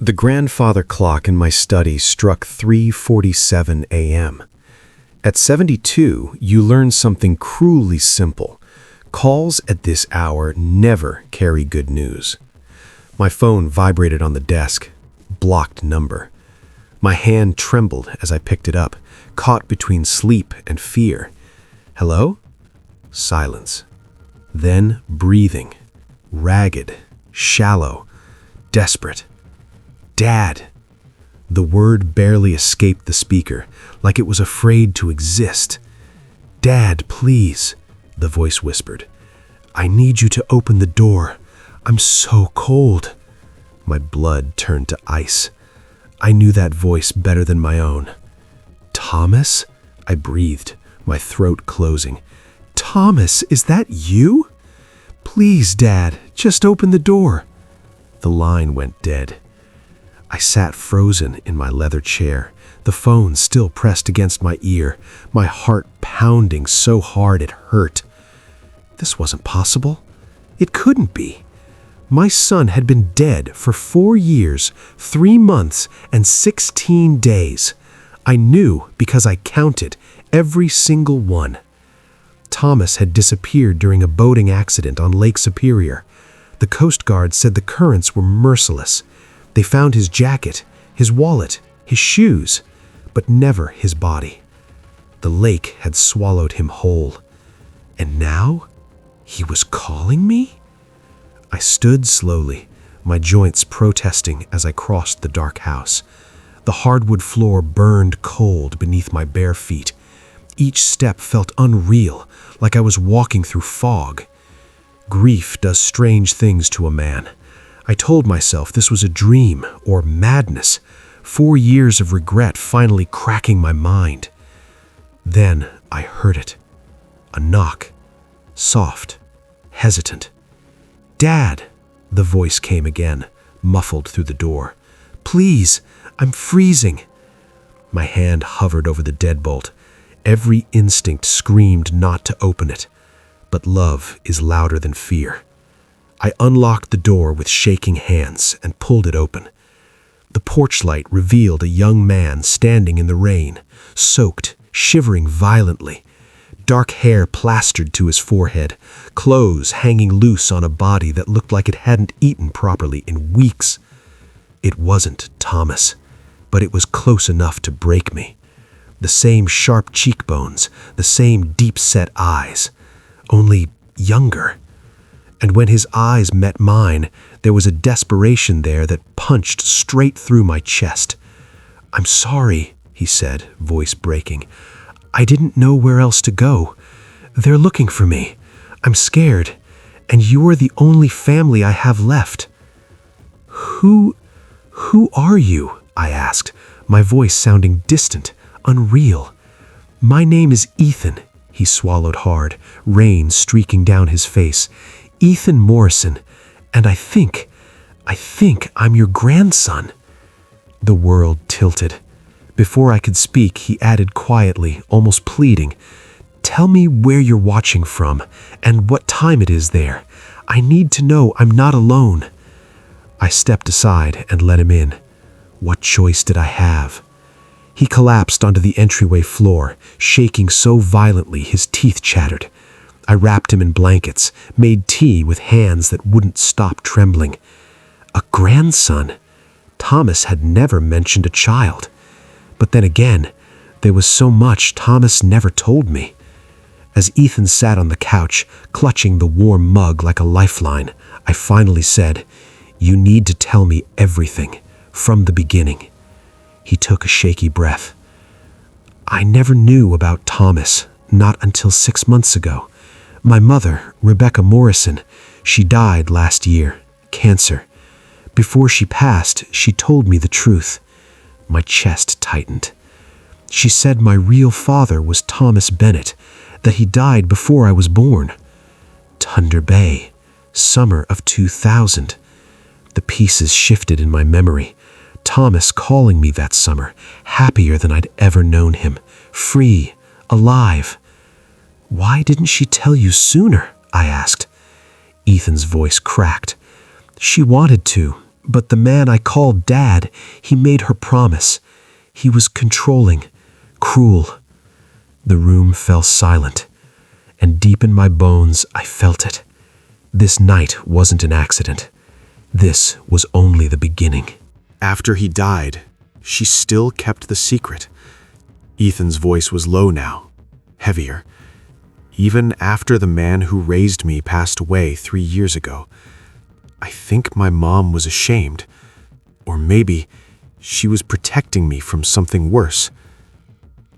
The grandfather clock in my study struck 3:47 a.m. At 72, you learn something cruelly simple. Calls at this hour never carry good news. My phone vibrated on the desk. Blocked number. My hand trembled as I picked it up, caught between sleep and fear. Hello? Silence. Then breathing. Ragged. Shallow. Desperate. Dad. The word barely escaped the speaker, like it was afraid to exist. Dad, please, the voice whispered. I need you to open the door. I'm so cold. My blood turned to ice. I knew that voice better than my own. Thomas? I breathed, my throat closing. Thomas, is that you? Please, Dad, just open the door. The line went dead. I sat frozen in my leather chair, the phone still pressed against my ear, my heart pounding so hard it hurt. This wasn't possible. It couldn't be. My son had been dead for 4 years, 3 months, and 16 days. I knew because I counted every single one. Thomas had disappeared during a boating accident on Lake Superior. The Coast Guard said the currents were merciless. They found his jacket, his wallet, his shoes, but never his body. The lake had swallowed him whole. And now, he was calling me? I stood slowly, my joints protesting as I crossed the dark house. The hardwood floor burned cold beneath my bare feet. Each step felt unreal, like I was walking through fog. Grief does strange things to a man. I told myself this was a dream or madness, 4 years of regret finally cracking my mind. Then I heard it. A knock. Soft. Hesitant. Dad, the voice came again, muffled through the door. Please, I'm freezing. My hand hovered over the deadbolt. Every instinct screamed not to open it. But love is louder than fear. I unlocked the door with shaking hands and pulled it open. The porch light revealed a young man standing in the rain, soaked, shivering violently. Dark hair plastered to his forehead, clothes hanging loose on a body that looked like it hadn't eaten properly in weeks. It wasn't Thomas, but it was close enough to break me. The same sharp cheekbones, the same deep-set eyes, only younger. And when his eyes met mine, there was a desperation there that punched straight through my chest. I'm sorry, he said, voice breaking. I didn't know where else to go. They're looking for me. I'm scared, and you're the only family I have left. Who are you? I asked, my voice sounding distant, unreal. My name is Ethan, he swallowed hard, rain streaking down his face. Ethan Morrison, and I think I'm your grandson. The world tilted. Before I could speak, he added quietly, almost pleading, Tell me where you're watching from and what time it is there. I need to know I'm not alone. I stepped aside and let him in. What choice did I have? He collapsed onto the entryway floor, shaking so violently his teeth chattered. I wrapped him in blankets, made tea with hands that wouldn't stop trembling. A grandson? Thomas had never mentioned a child. But then again, there was so much Thomas never told me. As Ethan sat on the couch, clutching the warm mug like a lifeline, I finally said, You need to tell me everything, from the beginning. He took a shaky breath. I never knew about Thomas, not until 6 months ago. My mother, Rebecca Morrison, she died last year, cancer. Before she passed, she told me the truth. My chest tightened. She said my real father was Thomas Bennett, that he died before I was born. Thunder Bay, summer of 2000. The pieces shifted in my memory. Thomas calling me that summer, happier than I'd ever known him, free, alive. Why didn't she tell you sooner? I asked. Ethan's voice cracked. She wanted to, But the man I called Dad, he made her promise. He was controlling, cruel. The room fell silent, and deep in my bones I felt it. This night wasn't an accident. This was only the beginning. After he died, she still kept the secret. Ethan's voice was low now, heavier. Even after the man who raised me passed away 3 years ago, I think my mom was ashamed. Or maybe she was protecting me from something worse.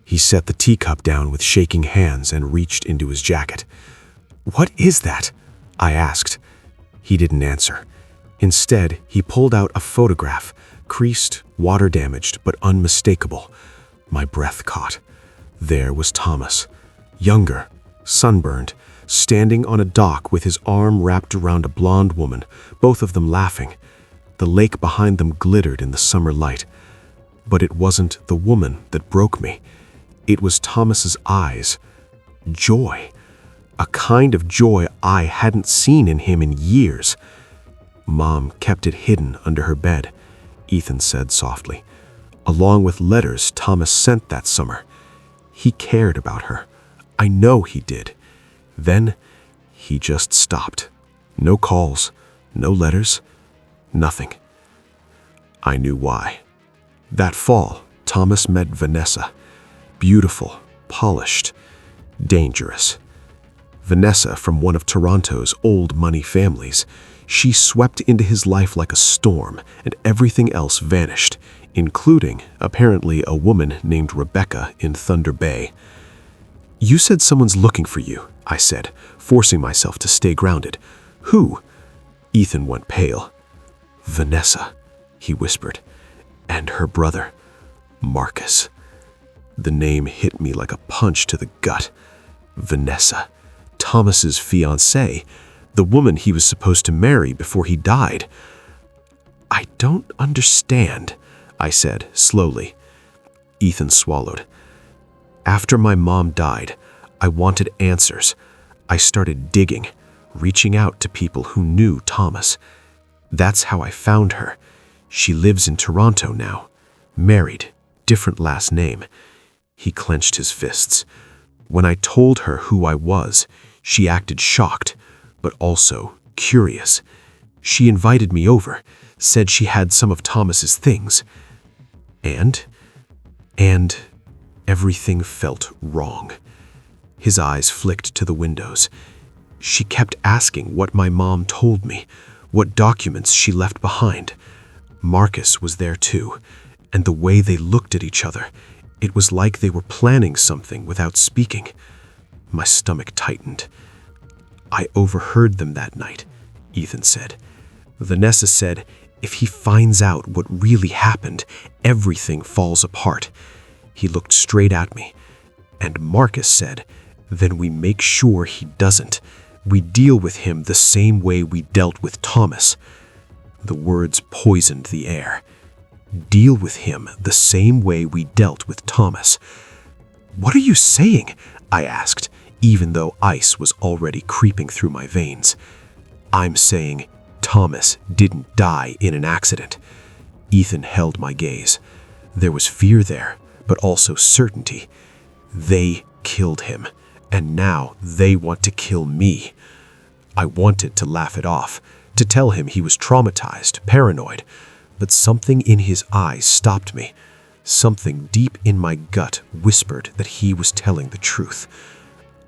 He set the teacup down with shaking hands and reached into his jacket. "What is that?" I asked. He didn't answer. Instead, he pulled out a photograph, creased, water-damaged, but unmistakable. My breath caught. There was Thomas, younger, sunburned, standing on a dock with his arm wrapped around a blonde woman, both of them laughing. The lake behind them glittered in the summer light. But it wasn't the woman that broke me. It was Thomas's eyes. Joy. A kind of joy I hadn't seen in him in years. Mom kept it hidden under her bed, Ethan said softly, along with letters Thomas sent that summer. He cared about her. I know he did. Then he just stopped. No calls, no letters, nothing. I knew why. That fall, Thomas met Vanessa. Beautiful, polished, dangerous. Vanessa from one of Toronto's old money families. She swept into his life like a storm, and everything else vanished, including, apparently, a woman named Rebecca in Thunder Bay. "You said someone's looking for you," I said, forcing myself to stay grounded. "Who?" Ethan went pale. "Vanessa," he whispered, "and her brother, Marcus." The name hit me like a punch to the gut. Vanessa, Thomas's fiancée, the woman he was supposed to marry before he died. "I don't understand," I said slowly. Ethan swallowed. "After my mom died, I wanted answers. I started digging, reaching out to people who knew Thomas. That's how I found her. She lives in Toronto now, married, different last name." He clenched his fists. When I told her who I was, she acted shocked, but also curious. She invited me over, said she had some of Thomas's things. And everything felt wrong. His eyes flicked to the windows. She kept asking what my mom told me, what documents she left behind. Marcus was there too, and the way they looked at each other, it was like they were planning something without speaking. My stomach tightened. "I overheard them that night," Ethan said. "Vanessa said, if he finds out what really happened, everything falls apart." He looked straight at me. "And Marcus said, then we make sure he doesn't. We deal with him the same way we dealt with Thomas." The words poisoned the air. Deal with him the same way we dealt with Thomas. "What are you saying?" I asked, even though ice was already creeping through my veins. "I'm saying Thomas didn't die in an accident." Ethan held my gaze. There was fear there, but also certainty. They killed him, and now they want to kill me. I wanted to laugh it off, to tell him he was traumatized, paranoid, but something in his eyes stopped me. Something deep in my gut whispered that he was telling the truth.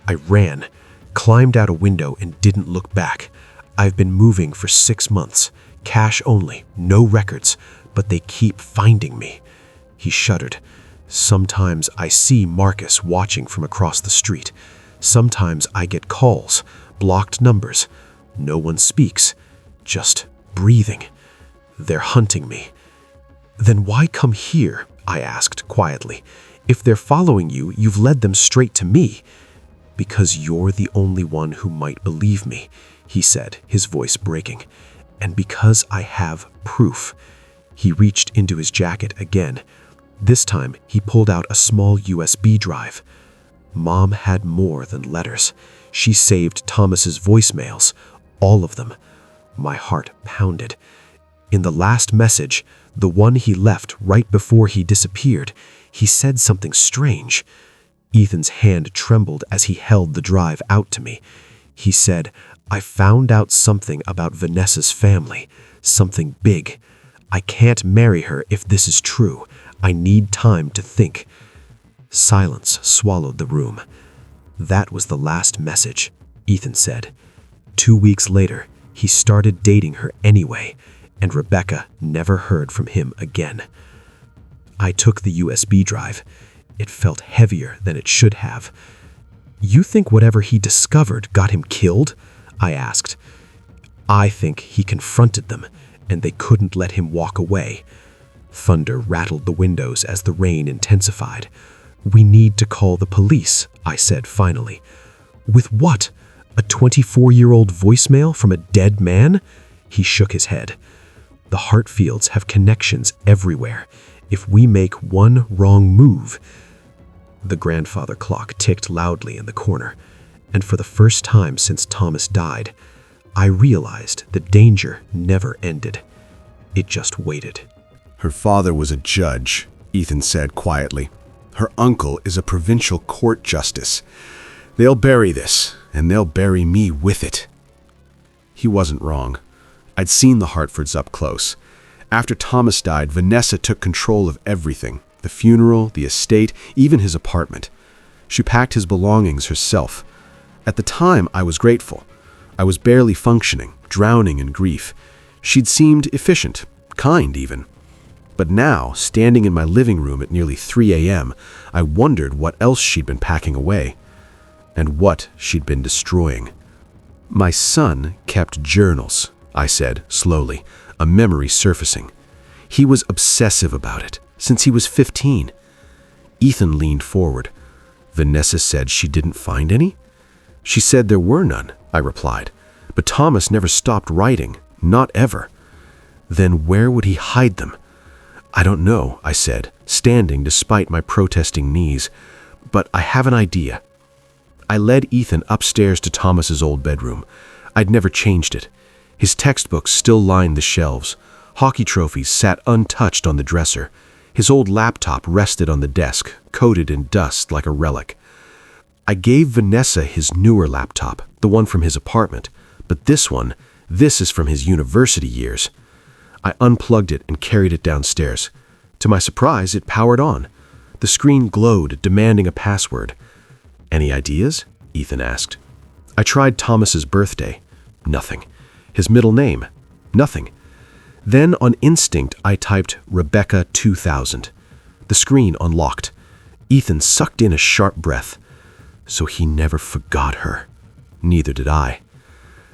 I ran, climbed out a window, and didn't look back. I've been moving for 6 months, cash only, no records, but they keep finding me. He shuddered. Sometimes I see Marcus watching from across the street. Sometimes I get calls, blocked numbers. No one speaks, just breathing. They're hunting me. "Then why come here?" I asked quietly. "If they're following you, you've led them straight to me." "Because you're the only one who might believe me," he said, his voice breaking. "And because I have proof." He reached into his jacket again. This time, he pulled out a small USB drive. Mom had more than letters. She saved Thomas's voicemails, all of them. My heart pounded. In the last message, the one he left right before he disappeared, he said something strange. Ethan's hand trembled as he held the drive out to me. He said, "I found out something about Vanessa's family, something big. I can't marry her if this is true. I need time to think." Silence swallowed the room. That was the last message, Ethan said. 2 weeks later, he started dating her anyway, and Rebecca never heard from him again. I took the USB drive. It felt heavier than it should have. "You think whatever he discovered got him killed?" I asked. "I think he confronted them, and they couldn't let him walk away." Thunder rattled the windows as the rain intensified. "We need to call the police," I said finally. "With what? A 24-year-old voicemail from a dead man?" He shook his head. "The Hartfields have connections everywhere. If we make one wrong move..." The grandfather clock ticked loudly in the corner, and for the first time since Thomas died, I realized the danger never ended. It just waited. "Her father was a judge," Ethan said quietly. "Her uncle is a provincial court justice. They'll bury this, and they'll bury me with it." He wasn't wrong. I'd seen the Hartfords up close. After Thomas died, Vanessa took control of everything: the funeral, the estate, even his apartment. She packed his belongings herself. At the time, I was grateful. I was barely functioning, drowning in grief. She'd seemed efficient, kind even. But now, standing in my living room at nearly 3 a.m., I wondered what else she'd been packing away, and what she'd been destroying. "My son kept journals," I said slowly, a memory surfacing. "He was obsessive about it, since he was 15. Ethan leaned forward. "Vanessa said she didn't find any?" "She said there were none," I replied. "But Thomas never stopped writing, not ever." "Then where would he hide them?" "I don't know," I said, standing despite my protesting knees. "But I have an idea." I led Ethan upstairs to Thomas's old bedroom. I'd never changed it. His textbooks still lined the shelves. Hockey trophies sat untouched on the dresser. His old laptop rested on the desk, coated in dust like a relic. I gave Vanessa his newer laptop, the one from his apartment, but this is from his university years. I unplugged it and carried it downstairs. To my surprise, it powered on. The screen glowed, demanding a password. "Any ideas?" Ethan asked. I tried Thomas's birthday. Nothing. His middle name. Nothing. Then, on instinct, I typed Rebecca 2000. The screen unlocked. Ethan sucked in a sharp breath. So he never forgot her. Neither did I.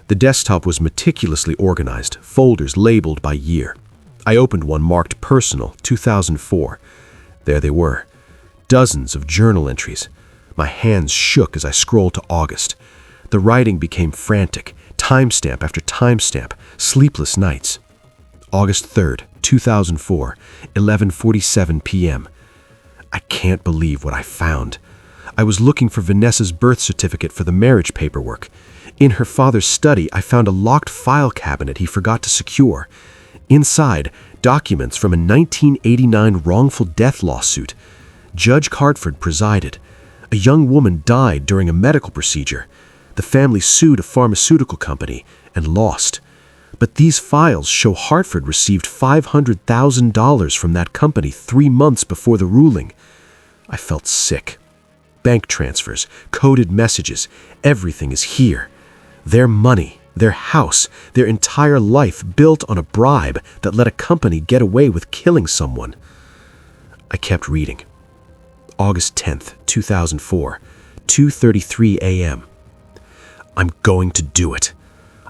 The desktop was meticulously organized, folders labeled by year. I opened one marked Personal, 2004. There they were. Dozens of journal entries. My hands shook as I scrolled to August. The writing became frantic, timestamp after timestamp, sleepless nights. August 3rd, 2004, 11:47 p.m. I can't believe what I found. I was looking for Vanessa's birth certificate for the marriage paperwork. In her father's study, I found a locked file cabinet he forgot to secure. Inside, documents from a 1989 wrongful death lawsuit. Judge Hartford presided. A young woman died during a medical procedure. The family sued a pharmaceutical company and lost. But these files show Hartford received $500,000 from that company 3 months before the ruling. I felt sick. Bank transfers, coded messages, everything is here. Their money, their house, their entire life built on a bribe that let a company get away with killing someone. I kept reading. August 10th, 2004, 2:33 a.m. I'm going to do it.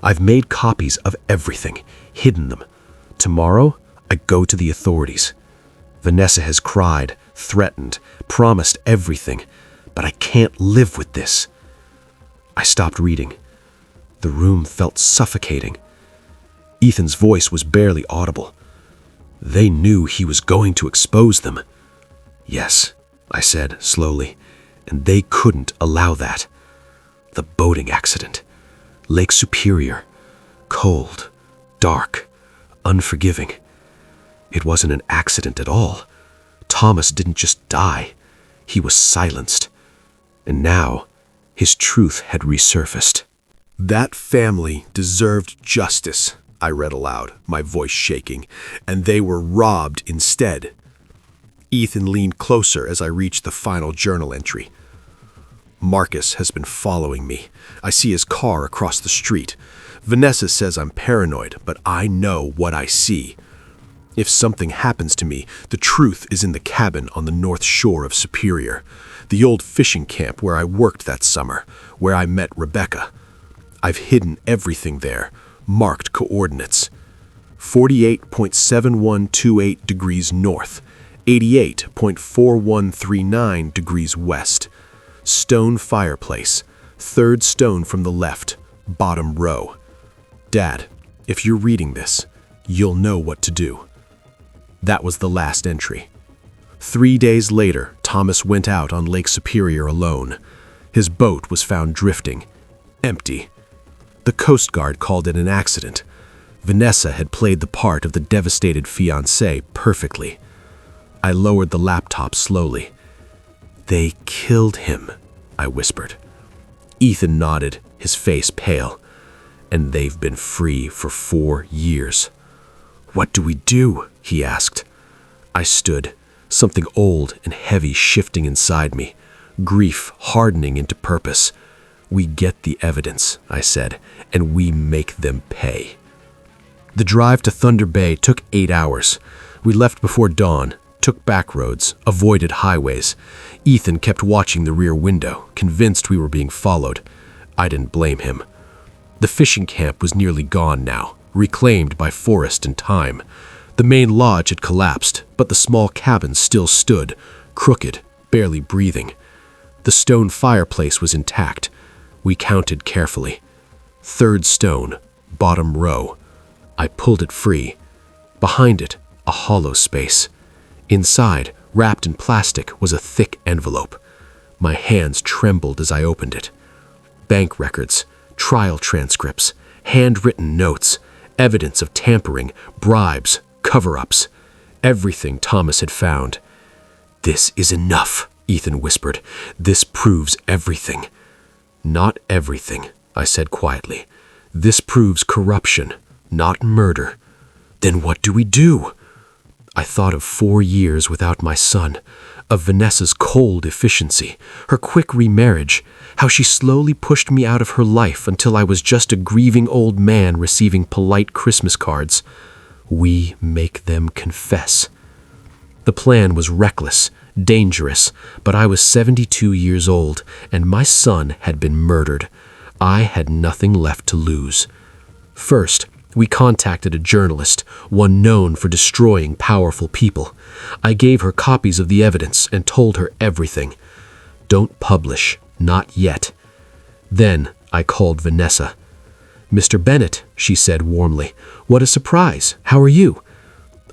I've made copies of everything, hidden them. Tomorrow, I go to the authorities. Vanessa has cried, threatened, promised everything, but I can't live with this. I stopped reading. The room felt suffocating. Ethan's voice was barely audible. They knew he was going to expose them. Yes, I said slowly, and they couldn't allow that. The boating accident. Lake Superior. Cold. Dark. unforgiving. It wasn't an accident at all. Thomas didn't just die. He was silenced. And now, his truth had resurfaced. "That family deserved justice," I read aloud, my voice shaking, "and they were robbed instead." Ethan leaned closer as I reached the final journal entry. "Marcus has been following me. I see his car across the street. Vanessa says I'm paranoid, but I know what I see. If something happens to me, the truth is in the cabin on the north shore of Superior, the old fishing camp where I worked that summer, where I met Rebecca. I've hidden everything there, marked coordinates. 48.7128 degrees north, 88.4139 degrees west. Stone fireplace, third stone from the left, bottom row. Dad, if you're reading this, you'll know what to do." That was the last entry. 3 days later, Thomas went out on Lake Superior alone. His boat was found drifting, empty. The Coast Guard called it an accident. Vanessa had played the part of the devastated fiancé perfectly. I lowered the laptop slowly. "They killed him," I whispered. Ethan nodded, his face pale. "And they've been free for 4 years. "What do we do?" he asked. I stood, something old and heavy shifting inside me, grief hardening into purpose. "We get the evidence," I said, "and we make them pay." The drive to Thunder Bay took 8 hours. We left before dawn, took back roads, avoided highways. Ethan kept watching the rear window, convinced we were being followed. I didn't blame him. The fishing camp was nearly gone now, reclaimed by forest and time. The main lodge had collapsed, but the small cabin still stood, crooked, barely breathing. The stone fireplace was intact. We counted carefully. Third stone, bottom row. I pulled it free. Behind it, a hollow space. Inside, wrapped in plastic, was a thick envelope. My hands trembled as I opened it. Bank records, trial transcripts, handwritten notes, evidence of tampering, bribes, cover-ups. Everything Thomas had found. "This is enough," Ethan whispered. "This proves everything." "Not everything," I said quietly. "This proves corruption, not murder." "Then what do we do?" I thought of 4 years without my son, of Vanessa's cold efficiency, her quick remarriage, how she slowly pushed me out of her life until I was just a grieving old man receiving polite Christmas cards. We make them confess. The plan was reckless, dangerous, but I was 72 years old, and my son had been murdered. I had nothing left to lose. First, we contacted a journalist, one known for destroying powerful people. I gave her copies of the evidence and told her everything. "Don't publish, not yet." Then I called Vanessa. "Mr. Bennett," she said warmly, "what a surprise. How are you?"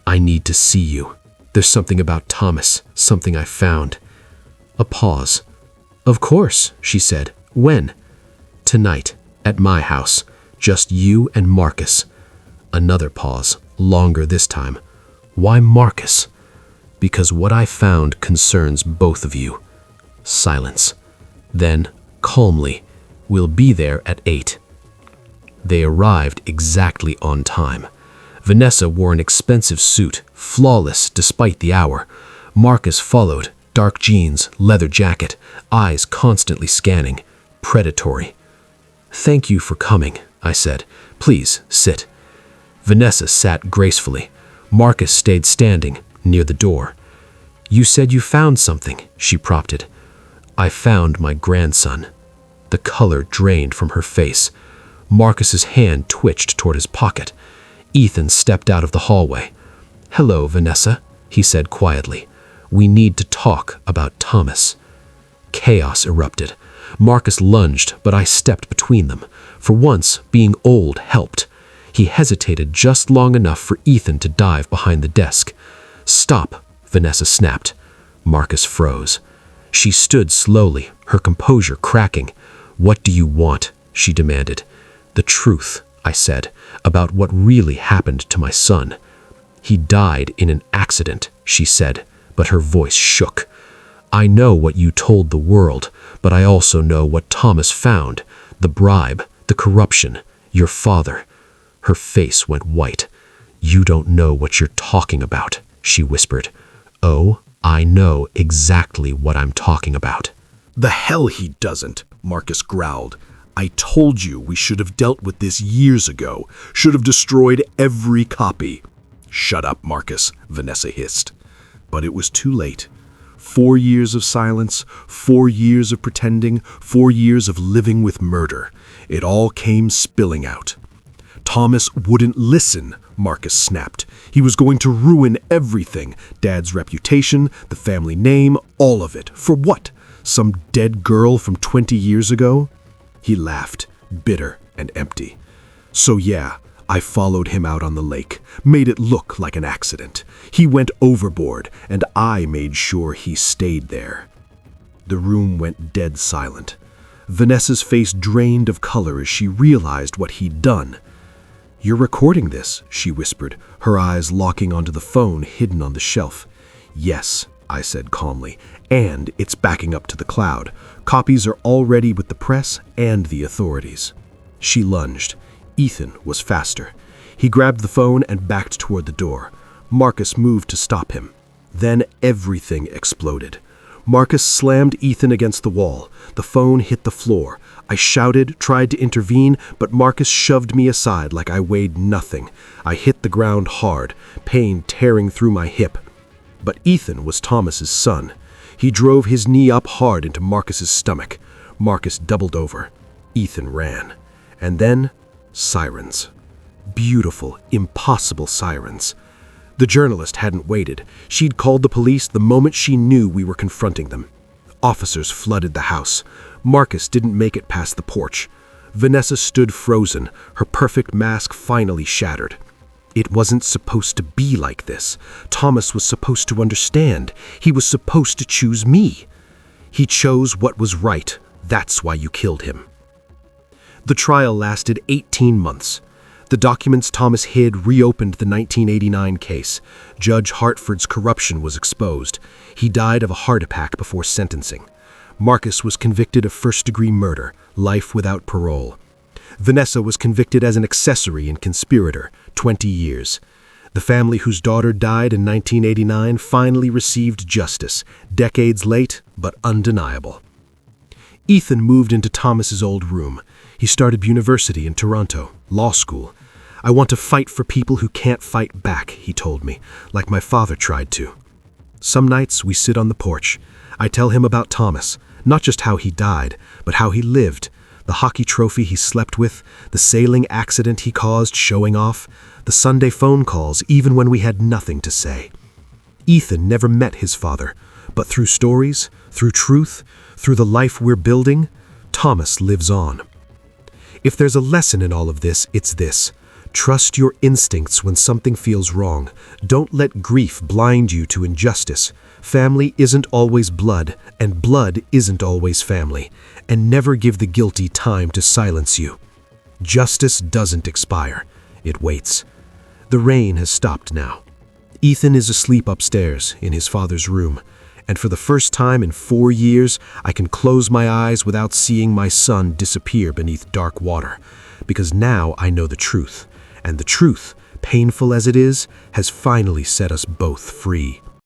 "I need to see you. There's something about Thomas, something I found." A pause. "Of course," she said. "When?" "Tonight, at my house. Just you and Marcus." Another pause, longer this time. "Why Marcus?" "Because what I found concerns both of you." Silence. Then, calmly, "We'll be there at 8. They arrived exactly on time. Vanessa wore an expensive suit, flawless despite the hour. Marcus followed, dark jeans, leather jacket, eyes constantly scanning, predatory. "Thank you for coming," I said. "Please, sit." Vanessa sat gracefully. Marcus stayed standing, near the door. "You said you found something," she prompted. "I found my grandson." The color drained from her face. Marcus's hand twitched toward his pocket. Ethan stepped out of the hallway. "Hello, Vanessa," he said quietly. "We need to talk about Thomas." Chaos erupted. Marcus lunged, but I stepped between them. For once, being old helped. He hesitated just long enough for Ethan to dive behind the desk. "Stop," Vanessa snapped. Marcus froze. She stood slowly, her composure cracking. "What do you want?" she demanded. "The truth," I said, about what really happened to my son. He died in an accident, she said, but her voice shook. I know what you told the world, but I also know what Thomas found. The bribe, the corruption, your father. Her face went white. You don't know what you're talking about, she whispered. Oh, I know exactly what I'm talking about. The hell he doesn't, Marcus growled. I told you we should have dealt with this years ago, should have destroyed every copy. Shut up, Marcus, Vanessa hissed. But it was too late. 4 years of silence, 4 years of pretending, 4 years of living with murder. It all came spilling out. Thomas wouldn't listen, Marcus snapped. He was going to ruin everything. Dad's reputation, the family name, all of it. For what? Some dead girl from 20 years ago? He laughed, bitter and empty. So yeah, I followed him out on the lake, made it look like an accident. He went overboard, and I made sure he stayed there. The room went dead silent. Vanessa's face drained of color as she realized what he'd done. You're recording this, she whispered, her eyes locking onto the phone hidden on the shelf. Yes, I said calmly, and it's backing up to the cloud. Copies are already with the press and the authorities. She lunged. Ethan was faster. He grabbed the phone and backed toward the door. Marcus moved to stop him. Then everything exploded. Marcus slammed Ethan against the wall. The phone hit the floor. I shouted, tried to intervene, but Marcus shoved me aside like I weighed nothing. I hit the ground hard, pain tearing through my hip. But Ethan was Thomas's son. He drove his knee up hard into Marcus's stomach. Marcus doubled over. Ethan ran. And then, sirens. Beautiful, impossible sirens. The journalist hadn't waited. She'd called the police the moment she knew we were confronting them. Officers flooded the house. Marcus didn't make it past the porch. Vanessa stood frozen, her perfect mask finally shattered. It wasn't supposed to be like this. Thomas was supposed to understand. He was supposed to choose me. He chose what was right. That's why you killed him. The trial lasted 18 months. The documents Thomas hid reopened the 1989 case. Judge Hartford's corruption was exposed. He died of a heart attack before sentencing. Marcus was convicted of first-degree murder, life without parole. Vanessa was convicted as an accessory and conspirator, 20 years. The family whose daughter died in 1989 finally received justice, decades late, but undeniable. Ethan moved into Thomas's old room. He started university in Toronto, law school. I want to fight for people who can't fight back, he told me, like my father tried to. Some nights we sit on the porch. I tell him about Thomas, not just how he died, but how he lived, the hockey trophy he slept with, the sailing accident he caused showing off, the Sunday phone calls even when we had nothing to say. Ethan never met his father, but through stories, through truth, through the life we're building, Thomas lives on. If there's a lesson in all of this, it's this. Trust your instincts when something feels wrong. Don't let grief blind you to injustice. Family isn't always blood, and blood isn't always family. And never give the guilty time to silence you. Justice doesn't expire. It waits. The rain has stopped now. Ethan is asleep upstairs in his father's room. And for the first time in 4 years, I can close my eyes without seeing my son disappear beneath dark water. Because now I know the truth. And the truth, painful as it is, has finally set us both free.